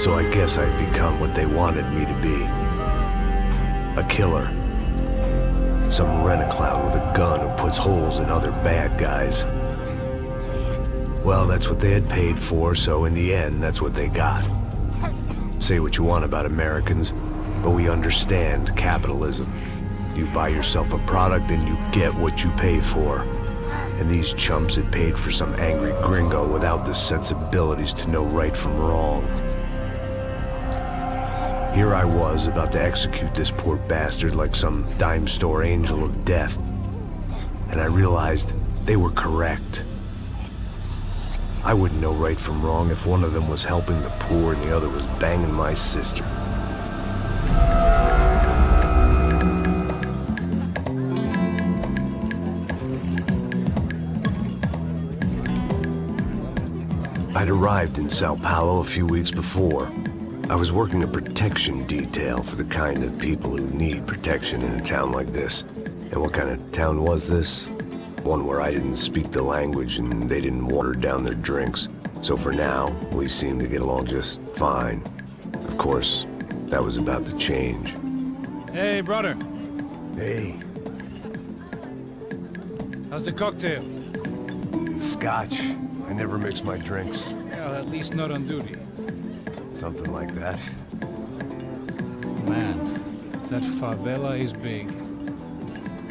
So I guess I'd become what they wanted me to be. A killer. Some rent-a-clown with a gun who puts holes in other bad guys. Well, that's what they had paid for, so in the end, that's what they got. Say what you want about Americans, but we understand capitalism. You buy yourself a product and you get what you pay for. And these chumps had paid for some angry gringo without the sensibilities to know right from wrong. Here I was, about to execute this poor bastard like some dime store angel of death. And I realized they were correct. I wouldn't know right from wrong if one of them was helping the poor and the other was banging my sister. I'd arrived in Sao Paulo a few weeks before. I was working a protection detail for the kind of people who need protection in a town like this. And what kind of town was this? One where I didn't speak the language and they didn't water down their drinks. So for now, we seemed to get along just fine. Of course, that was about to change. Hey, brother. Hey. How's the cocktail? It's scotch. I never mix my drinks. Well, at least not on duty. Something like that. Man, that favela is big.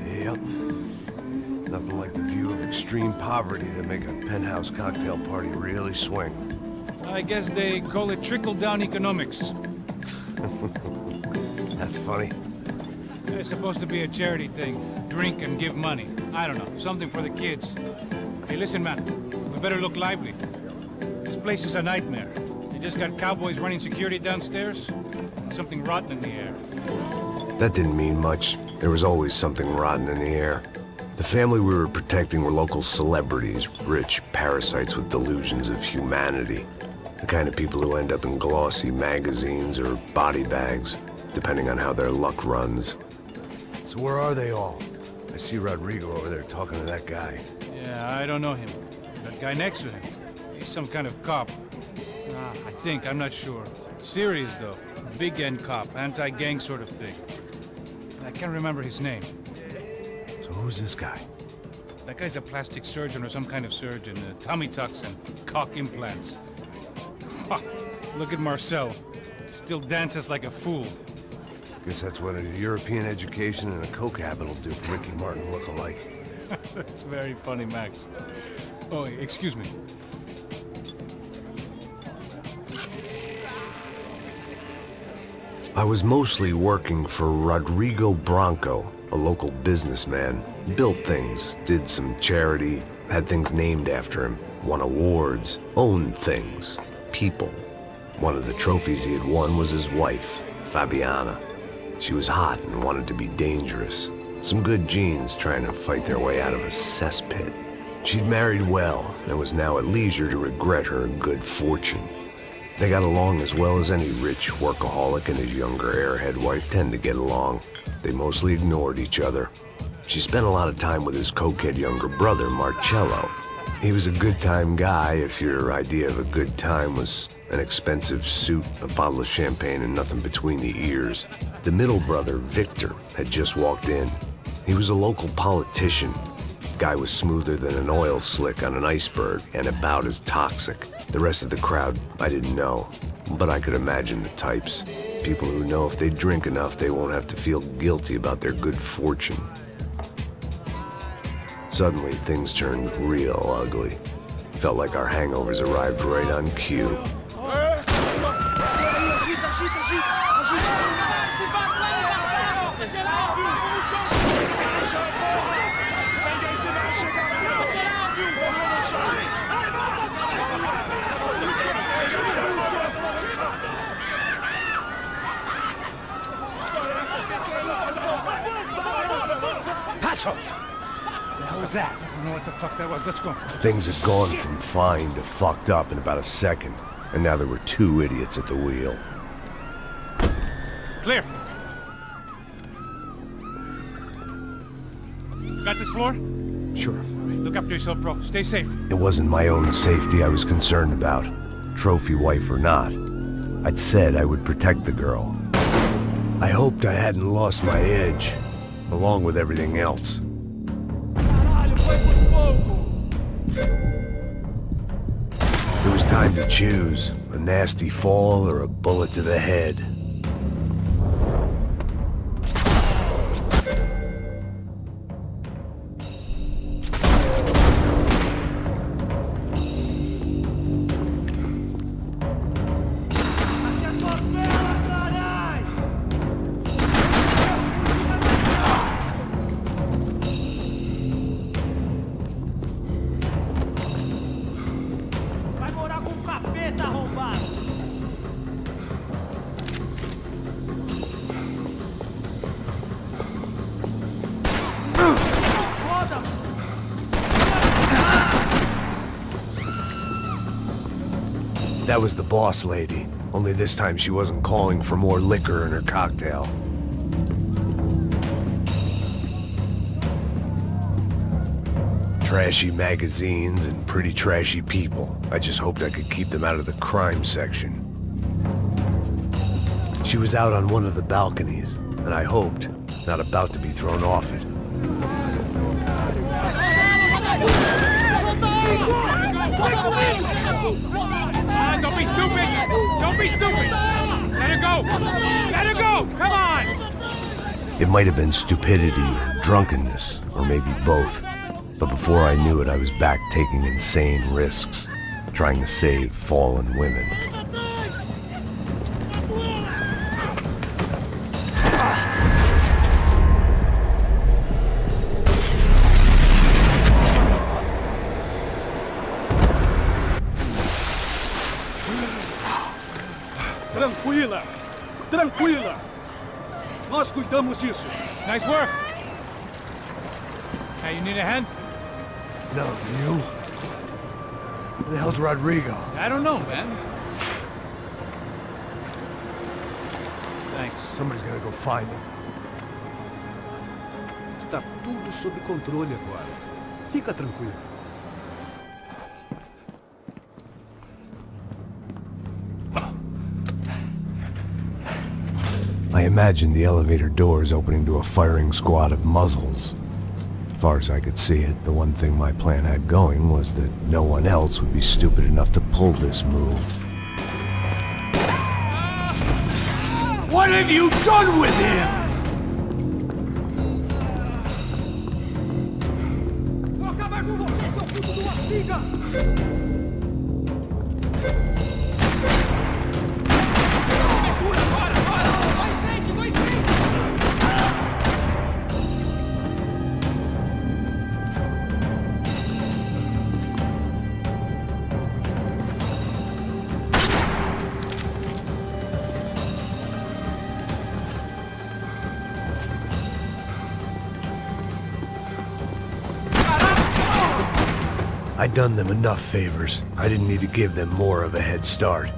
Yep. Nothing like the view of extreme poverty to make a penthouse cocktail party really swing. I guess they call it trickle-down economics. That's funny. It's supposed to be a charity thing. Drink and give money. I don't know, something for the kids. Hey, listen, man. We better look lively. This place is a nightmare. You just got cowboys running security downstairs. Something rotten in the air. That didn't mean much. There was always something rotten in the air. The family we were protecting were local celebrities, rich parasites with delusions of humanity. The kind of people who end up in glossy magazines or body bags, depending on how their luck runs. So where are they all? I see Rodrigo over there talking to that guy. Yeah, I don't know him. That guy next to him, he's some kind of cop. I think, I'm not sure. Serious though. Big N cop, anti-gang sort of thing. I can't remember his name. So who's this guy? That guy's a plastic surgeon or some kind of surgeon. Tummy tucks and cock implants. Ha! Look at Marcel. Still dances like a fool. Guess that's what a European education and a coke habit will do for Ricky Martin look alike. That's very funny, Max. Oh, excuse me. I was mostly working for Rodrigo Branco, a local businessman. Built things, did some charity, had things named after him, won awards, owned things, people. One of the trophies he had won was his wife, Fabiana. She was hot and wanted to be dangerous. Some good genes trying to fight their way out of a cesspit. She'd married well and was now at leisure to regret her good fortune. They got along as well as any rich workaholic and his younger airhead wife tend to get along. They mostly ignored each other. She spent a lot of time with his cokehead younger brother, Marcello. He was a good-time guy if your idea of a good time was an expensive suit, a bottle of champagne, and nothing between the ears. The middle brother, Victor, had just walked in. He was a local politician. Guy was smoother than an oil slick on an iceberg and about as toxic. The rest of the crowd, I didn't know, but I could imagine the types. People who know if they drink enough, they won't have to feel guilty about their good fortune. Suddenly, things turned real ugly. Felt like our hangovers arrived right on cue. Passos! The hell was that? I don't know what the fuck that was. Let's go. Things had gone from fine to fucked up in about a second, and now there were two idiots at the wheel. Clear. Got this floor? Sure. Look after yourself, bro. Stay safe. It wasn't my own safety I was concerned about, trophy wife or not. I'd said I would protect the girl. I hoped I hadn't lost my edge, along with everything else. It was time to choose, a nasty fall or a bullet to the head. That was the boss lady, only this time she wasn't calling for more liquor in her cocktail. Trashy magazines and pretty trashy people. I just hoped I could keep them out of the crime section. She was out on one of the balconies, and I hoped not about to be thrown off it. Don't be stupid! Don't be stupid! Let her go! Let her go! Come on! It might have been stupidity, drunkenness, or maybe both. But before I knew it, I was back taking insane risks, trying to save fallen women. Tranquila! Tranquila! Nós cuidamos disso. Nice work! Hey, you need a hand? No, you? Where the hell's Rodrigo? I don't know, man. Thanks. Somebody's gotta go find him. Está tudo sob controle agora. Fica tranquilo. I imagined the elevator doors opening to a firing squad of muzzles. As far as I could see it, the one thing my plan had going was that no one else would be stupid enough to pull this move. What have you done with him? Vou acabar com você, seu filho de uma figa! I'd done them enough favors. I didn't need to give them more of a head start.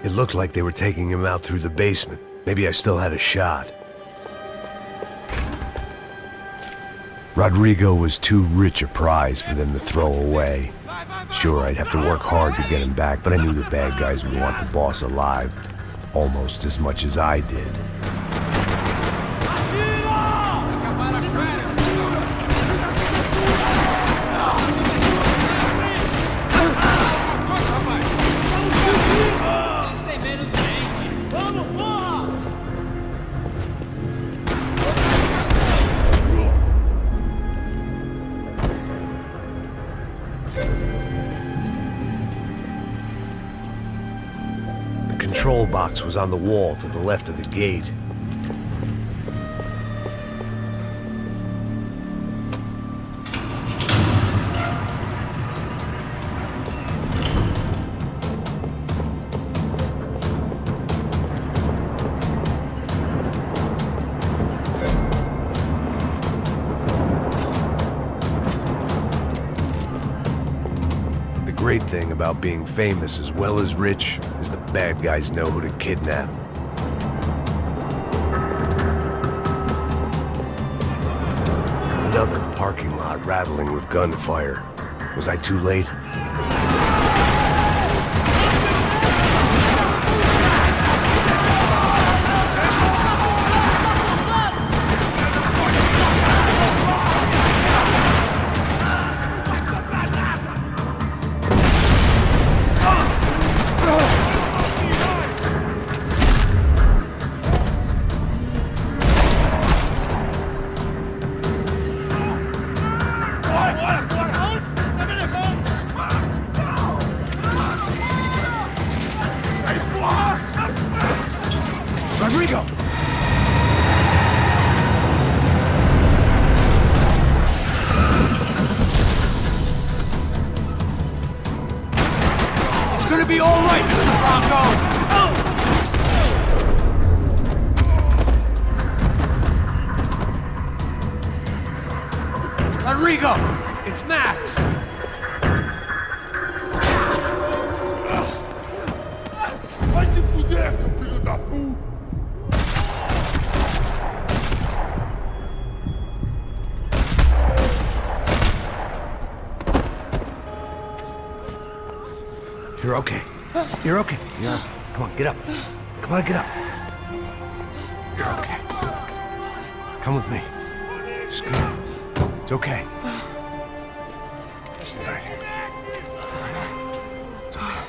It looked like they were taking him out through the basement. Maybe I still had a shot. Rodrigo was too rich a prize for them to throw away. Sure, I'd have to work hard to get him back, but I knew the bad guys would want the boss alive almost as much as I did. control box was on the wall to the left of the gate. The great thing about being famous as well as rich is the bad guys know who to kidnap. Another parking lot rattling with gunfire. Was I too late? Rodrigo! It's gonna be all right, Mr. Bronco! Rodrigo! It's Max! Vai te fuder, seu filho da puta! You're okay. You're okay. Yeah. Come on, get up. Come on, get up. You're okay. Come with me. Just come on. It's okay. It's all right. It's okay.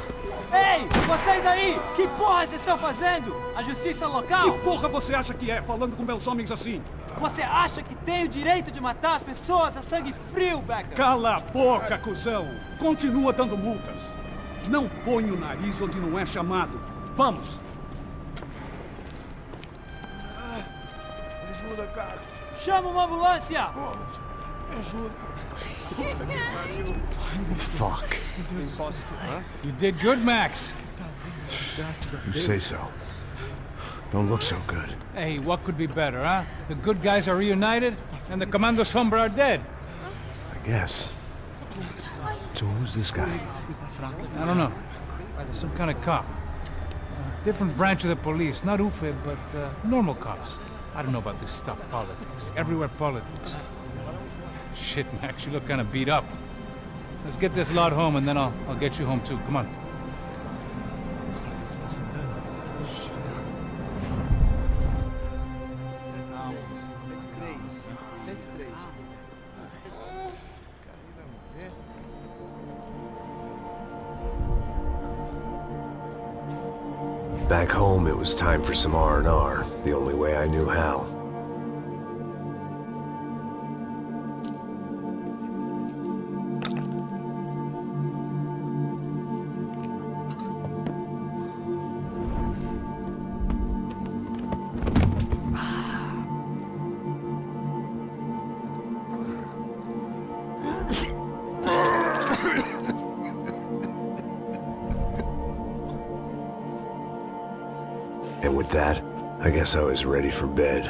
Ei, vocês aí! Que porra vocês estão fazendo? A justiça local? Que porra você acha que é, falando com meus homens assim? Você acha que tem o direito de matar as pessoas a sangue frio, Becker? Cala a boca, cuzão! Continua dando multas. Não põe o nariz onde não é chamado. Vamos! Me ajuda, cara. Chama uma ambulância! Pô, me ajuda. Fuck. You did good, Max. You say so. Don't look so good. Hey, what could be better, huh? The good guys are reunited, and the Commando Sombra are dead. I guess. So who's this guy? I don't know. Some kind of cop. Different branch of the police. Not UFE, but normal cops. I don't know about this stuff, politics. Everywhere politics. Shit, Max, you look kind of beat up. Let's get this lot home, and then I'll get you home too. Come on. Back home, it was time for some R&R, the only way I knew how. And with that, I guess I was ready for bed.